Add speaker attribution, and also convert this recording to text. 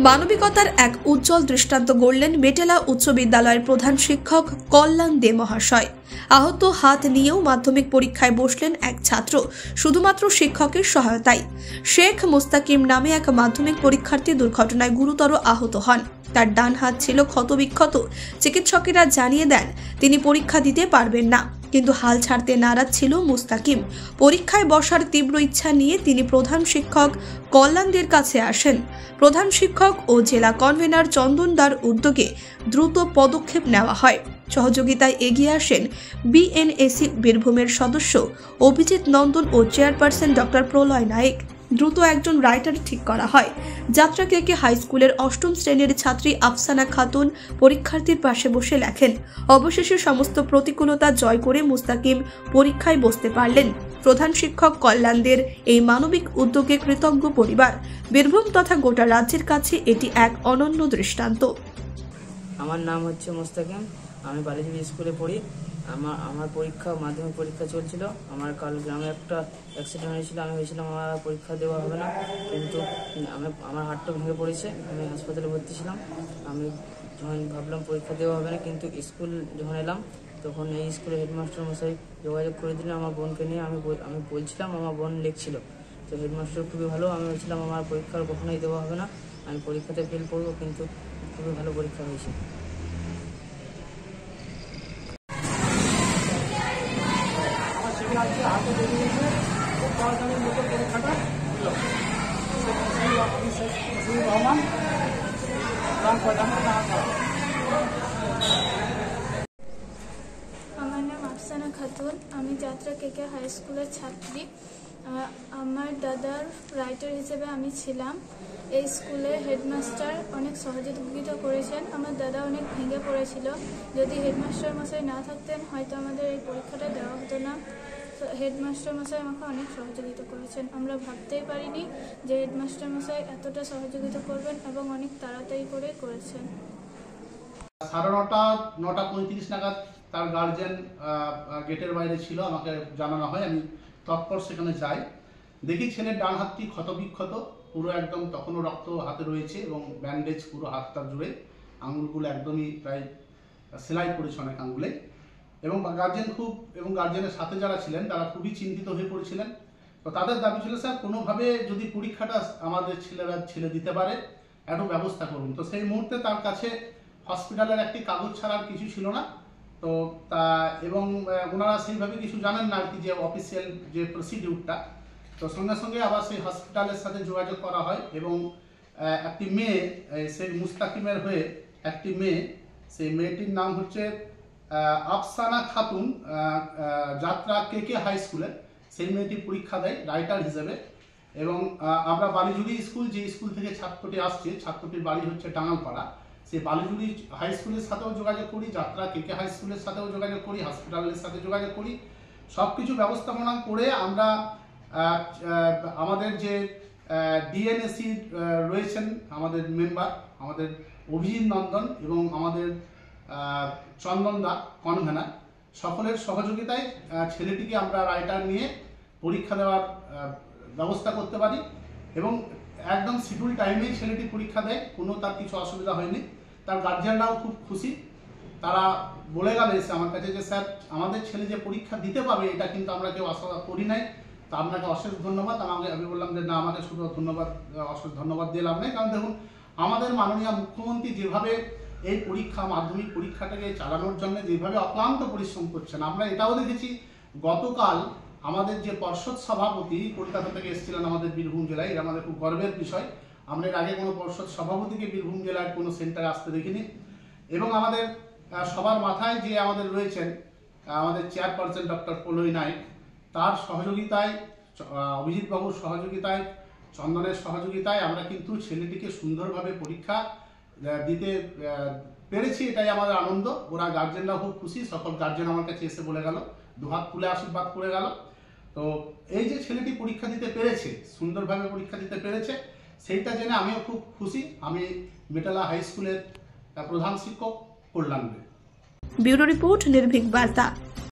Speaker 1: মানবিকতার এক উজ্জ্বল দৃষ্টান্ত গড়লেন মেটেলা উচ্চ বিদ্যালয়ের প্রধান শিক্ষক কল্যাণ দে মহাশয়। আহত হাত নিয়েও মাধ্যমিক পরীক্ষায় বসলেন এক ছাত্র, শুধুমাত্র শিক্ষকের সহায়তায়। শেখ মুস্তাকিম নামে এক মাধ্যমিক পরীক্ষার্থী দুর্ঘটনায় গুরুতর আহত হন। তার ডান হাত ছিল ক্ষতবিক্ষত। চিকিৎসকেরা জানিয়ে দেন তিনি পরীক্ষা দিতে পারবেন না, কিন্তু হাল ছাড়তে নারাজ ছিল মুস্তাকিম। পরীক্ষায় বসার তীব্র ইচ্ছা নিয়ে তিনি প্রধান শিক্ষক কল্যাণদের কাছে আসেন। প্রধান শিক্ষক ও জেলা কনভেনার চন্দন দার উদ্যোগে দ্রুত পদক্ষেপ নেওয়া হয়। সহযোগিতায় এগিয়ে আসেন বিএনএসি বীরভূমের সদস্য অভিজিৎ নন্দন ও চেয়ারপারসন ডক্টর প্রলয় নায়েক। দ্রুত একজন রাইটার ঠিক করা হয়। যাত্রা কেকে হাই স্কুলের ৮ম শ্রেণীর ছাত্রী আফসানা খাতুন পরীক্ষার্থীর পাশে বসে লেখেন। অবশেষে সমস্ত প্রতিকূলতা জয় করে মুস্তাকিম পরীক্ষায় বসতে পারলেন। প্রধান শিক্ষক কল্যাণদের এই মানবিক উদ্যোগে কৃতজ্ঞ পরিবার। বীরভূম তথা গোটা রাজ্যের কাছে এটি এক অনন্য দৃষ্টান্ত।
Speaker 2: আমার নাম হচ্ছে মুস্তাকিম। আমি বালিজুড়ি স্কুলে পড়ি। আমার পরীক্ষা মাধ্যমিক পরীক্ষা চলছিল। আমার কাল গ্রামে একটা অ্যাক্সিডেন্ট হয়েছিল। আমি ভেবেছিলাম আমার পরীক্ষা দেওয়া হবে না, কিন্তু আমার হাতটা ভেঙে পড়েছে। আমি হাসপাতালে ভর্তি ছিলাম। আমি যখন ভাবলাম পরীক্ষা দেওয়া হবে না, কিন্তু স্কুল যখন এলাম তখন এই স্কুলের হেডমাস্টার মশাই যোগাযোগ করে দিলেন আমার বোনকে নিয়ে। আমি বলছিলাম, আমার বোন লিখছিল। তো হেডমাস্টার খুবই ভালো। আমি বলছিলাম আমার পরীক্ষার কখনোই দেওয়া হবে না, আমি পরীক্ষাতে ফেল করবো, কিন্তু খুবই ভালো পরীক্ষা হয়েছে।
Speaker 3: আমার নাম আফসানা খাতুন। আমি যাত্রা কেকে হাই স্কুলের ছাত্রী। আমার দাদার রাইটার হিসেবে আমি ছিলাম। এই স্কুলের হেডমাস্টার অনেক সহযোগিতা করেছেন। আমার দাদা অনেক ভেঙে পড়েছিল। যদি হেডমাস্টার মশাই না থাকতেন হয়তো আমাদের এই পরীক্ষাটা দেওয়া হতো না। হেডমাস্টার মশাই আমাকে অনেক সহযোগিতা করেছেন। আমরা ভাবতেই পারিনি যে হেডমাস্টার মশাই এতটা সহযোগিতা করবেন এবং অনেক তাড়াতাড়ি করে করেছেন।
Speaker 4: 9:35 নাগাদ তার গার্জেন গেটের বাইরে ছিল, আমাকে জানানো হয়। আমি তৎপর সেখানে যাই। দেখি ছেলের ডান হাতটি ক্ষতবিক্ষত, পুরো একদম তখনও রক্ত হাতে রয়েছে এবং ব্যান্ডেজ পুরো হাতটা জুড়ে। আঙুলগুলো একদমই প্রায় সেলাই পড়েছে অনেক আঙুলে। এবং গার্জেনের সাথে যারা ছিলেন তারা খুবই চিন্তিত হয়ে পড়েছিলেন। তো তাদের দাবি ছিল, স্যার কোনোভাবে যদি পরীক্ষাটা আমাদের ছেলে দিতে পারে একটু ব্যবস্থা করুন। তো সেই মুহূর্তে তার কাছে হসপিটালের একটি কাগজ ছাড়ার কিছু ছিল না। তো এবং ওনারা সেইভাবে কিছু জানেন না আর কি, যে অফিসিয়াল যে প্রসিডিউরটা। তো সঙ্গে সঙ্গে আবার সেই হসপিটালের সাথে যোগাযোগ করা হয় এবং একটি মেয়ে, সেই মুস্তাকিমের হয়ে একটি মেয়ে, সেই মেয়েটির নাম হচ্ছে আফসানা খাতুন, যাত্রা কেকে হাই স্কুলের, সেই মেয়েটি পরীক্ষা দেয় রাইটার হিসেবে। এবং আমরা বালিজুড়ি স্কুল, যে স্কুল থেকে ছাত্রটি আসছে, ছাত্রটির বাড়ি হচ্ছে টাঙ্গালপাড়া, সেই বালিজুড়ি হাই স্কুলের সাথেও যোগাযোগ করি, যাত্রা কেকে হাই স্কুলের সাথেও যোগাযোগ করি, হসপিটালের সাথে যোগাযোগ করি। সব কিছু ব্যবস্থাপনা করে আমরা আমাদের যে ডিএনএসি রয়েছেন আমাদের মেম্বার, আমাদের অভিজিৎ নন্দন এবং আমাদের চন্দন দা কনভেনার, সকলের সহযোগিতায় ছেলেটিকে আমরা রাইটার নিয়ে পরীক্ষা দেওয়ার ব্যবস্থা করতে পারি। এবং একদম শিডিউল টাইমেই ছেলেটি পরীক্ষা দেয়, কোনো তার কিছু অসুবিধা হয়নি। তার গার্জিয়ানরাও খুব খুশি। তারা বলে গেল এসে আমার কাছে যে, স্যার আমাদের ছেলে যে পরীক্ষা দিতে পারবে এটা কিন্তু আমরা কেউ আশা করি নাই, তো আপনাকে অশেষ ধন্যবাদ। আমি বললাম যে না, আমাকে শুধু অশেষ ধন্যবাদ দিয়ে লাভ নেই, কারণ দেখুন আমাদের মাননীয় মুখ্যমন্ত্রী যেভাবে এই মাধ্যমিক পরীক্ষাটাকে চালানোর জন্য যেভাবে অক্লান্ত পরিশ্রম করছেন, আমরা এটাও দেখেছি। গতকাল আমাদের যে পর্ষদ সভাপতি কলকাতা থেকে এসেছিলেন আমাদের বীরভূম জেলায়, এটা আমাদের খুব গর্বের বিষয়। আমরা এর আগে কোনো পর্ষদ সভাপতিকে বীরভূম জেলার কোনো সেন্টারে আসতে দেখিনি। এবং আমাদের সবার মাথায় যে আমাদের রয়েছেন আমাদের চেয়ারপারসন ডক্টর প্রলয় নায়েক, তার সহযোগিতায়, অভিজিৎ বাবুর সহযোগিতায়, চন্দনের সহযোগিতায় আমরা কিন্তু ছেলেটিকে সুন্দরভাবে পরীক্ষা দিতে পেরেছি। এটাই আমাদের আনন্দ। ওরা গার্জেনরাও খুব খুশি। সকল গার্জেন আমার কাছে এসে বলে গেল, দুহাত তুলে আশীর্বাদ করে গেল। তো এই যে ছেলেটি পরীক্ষা দিতে পেরেছে, সুন্দরভাবে পরীক্ষা দিতে পেরেছে, সেইটা জেনে আমিও খুব খুশি। আমি মেটেলা হাই স্কুলের প্রধান শিক্ষক কল্যাণ দে।
Speaker 1: ব্যুরো রিপোর্ট, নির্ভীক বার্তা।